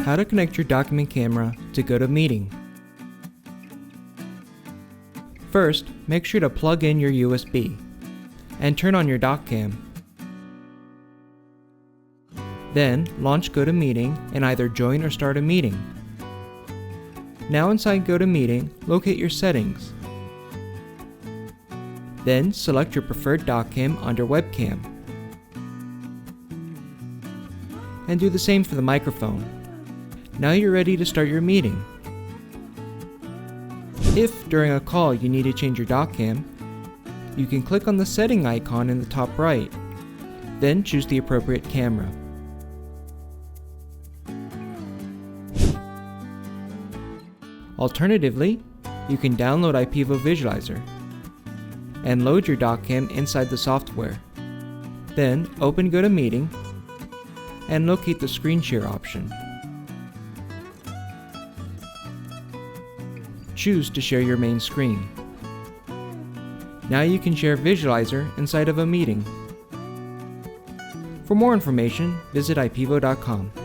How to connect your document camera to GoToMeeting. First, make sure to plug in your USB and turn on your doc cam. Then, launch GoToMeeting and either join or start a meeting. Now inside GoToMeeting, locate your settings. Then, select your preferred doc cam under Webcam. And do the same for the microphone. Now you're ready to start your meeting. If, during a call, you need to change your doc cam, you can click on the setting icon in the top right, then choose the appropriate camera. Alternatively, you can download IPEVO Visualizer and load your doc cam inside the software. Then open GoToMeeting and locate the ScreenShare option. Choose to share your main screen. Now you can share Visualizer inside of a meeting. For more information, visit IPEVO.com.